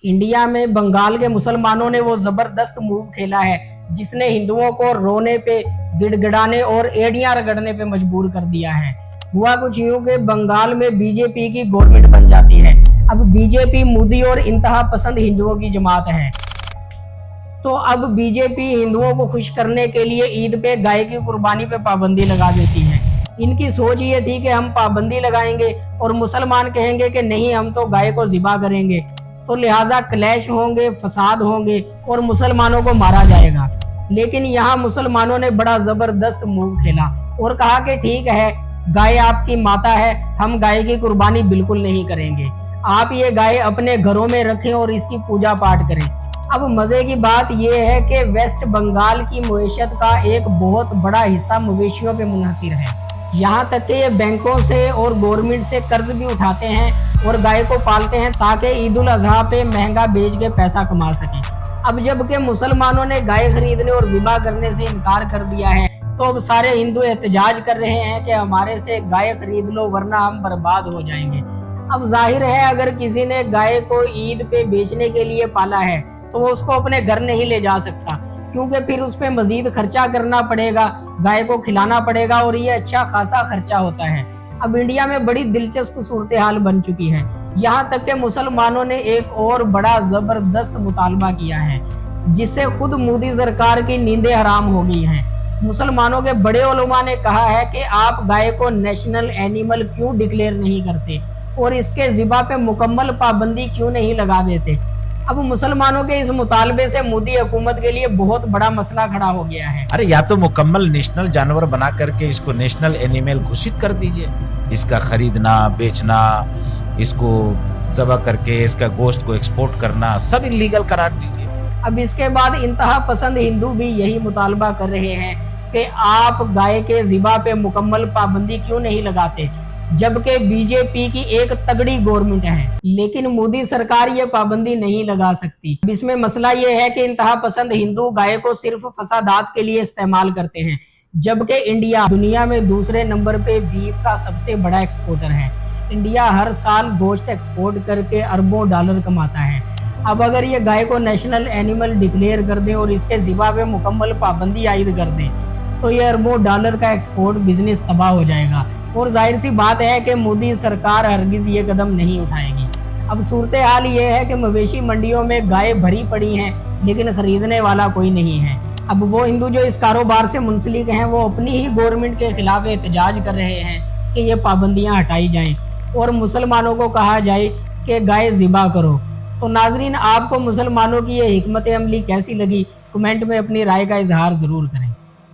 India में बंगाल के मुसलमानों ने वो जबरदस्त मूव खेला है जिसने हिंदुओं को रोने पे, गिड़गिड़ाने और एड़ियां रगड़ने पे मजबूर कर दिया है। हुआ कुछ यूं कि बंगाल में बीजेपी की गवर्नमेंट बन जाती है। अब बीजेपी मोदी और इंतहा पसंद हिंदुओं की जमात है। तो अब बीजेपी हिंदुओं को खुश करने के लिए ईद पे गाय की कुर्बानी पे पाबंदी लगा देती है। इनकी सोच ये थी कि हम पाबंदी लगाएंगे और मुसलमान कहेंगे कि नहीं, हम तो गाय को ज़िबा करेंगे, तो लिहाजा क्लैश होंगे, फसाद होंगे और मुसलमानों को मारा जाएगा। लेकिन यहाँ मुसलमानों ने बड़ा जबरदस्त मूव खेला और कहा कि ठीक है, गाय आपकी माता है, हम गाय की कुर्बानी बिल्कुल नहीं करेंगे, आप ये गाय अपने घरों में रखें और इसकी पूजा पाठ करें। अब मजे की बात यह है कि वेस्ट बंगाल की मईशत का एक बहुत बड़ा हिस्सा मवेशियों पे मुनहसिर है। यहाँ तक कि ये बैंकों से और गवर्नमेंट से कर्ज भी उठाते हैं और गाय को पालते हैं ताकि ईद उल अजहा पे महंगा बेच के पैसा कमा सकें। अब जबकि मुसलमानों ने गाय खरीदने और ज़िबा करने से इनकार कर दिया है, तो अब सारे हिंदू एहतजाज कर रहे हैं कि हमारे से गाय खरीद लो वरना हम बर्बाद हो जाएंगे। अब जाहिर है, अगर किसी ने गाय को ईद पे बेचने के लिए पाला है तो वो उसको अपने घर नहीं ले जा सकता, क्योंकि फिर उस पे मजीद खर्चा करना पड़ेगा, गाय को खिलाना पड़ेगा और ये अच्छा खासा खर्चा होता है। अब इंडिया में बड़ी दिलचस्प सूरत हाल बन चुकी है। यहाँ तक के मुसलमानों ने एक और बड़ा जबरदस्त मुतालबा किया है जिससे खुद मोदी सरकार की नींदें हराम हो गई हैं। मुसलमानों के बड़े उलमा ने कहा है कि आप गाय को नेशनल एनिमल क्यों डिक्लेयर नहीं करते और इसके ज़िबा पे मुकम्मल पाबंदी क्यों नहीं लगा देते। अब मुसलमानों के इस मुतालबे से मोदी हुकूमत के लिए बहुत बड़ा मसला खड़ा हो गया है। अरे या तो मुकम्मल नेशनल जानवर बना करके इसको नेशनल एनिमल घोषित कर दीजिए, इसका खरीदना, बेचना, इसको ज़बह करके इसका गोश्त को एक्सपोर्ट करना सब इलीगल करार दीजिए। अब इसके बाद इंतहा पसंद हिंदू भी यही मुतालबा कर रहे हैं कि आप गाय के ज़िबा पे मुकम्मल पाबंदी क्यों नहीं लगाते, जबकि बीजेपी की एक तगड़ी गवर्नमेंट है। लेकिन मोदी सरकार ये पाबंदी नहीं लगा सकती। इसमें मसला ये है कि इंतहा पसंद हिंदू गाय को सिर्फ फसादात के लिए इस्तेमाल करते हैं, जबकि इंडिया दुनिया में दूसरे नंबर पे बीफ का सबसे बड़ा एक्सपोर्टर है। इंडिया हर साल गोश्त एक्सपोर्ट करके अरबों डॉलर कमाता है। अब अगर ये गाय को नेशनल एनिमल डिक्लेयर कर दें और इसके ज़िबा पे मुकम्मल पाबंदी आयद कर दें तो ये अरबों डॉलर का एक्सपोर्ट बिजनेस तबाह हो जाएगा और जाहिर सी बात है कि मोदी सरकार हरगिज ये कदम नहीं उठाएगी। अब सूरत हाल ये है कि मवेशी मंडियों में गाय भरी पड़ी हैं लेकिन खरीदने वाला कोई नहीं है। अब वो हिंदू जो इस कारोबार से मुंसलिक हैं वो अपनी ही गवर्नमेंट के खिलाफ एहतजाज कर रहे हैं कि ये पाबंदियां हटाई जाएं और मुसलमानों को कहा जाए कि गाय ज़िबा करो। तो नाजरीन, आपको मुसलमानों की ये हिकमत अमली कैसी लगी, कमेंट में अपनी राय का इजहार ज़रूर करें।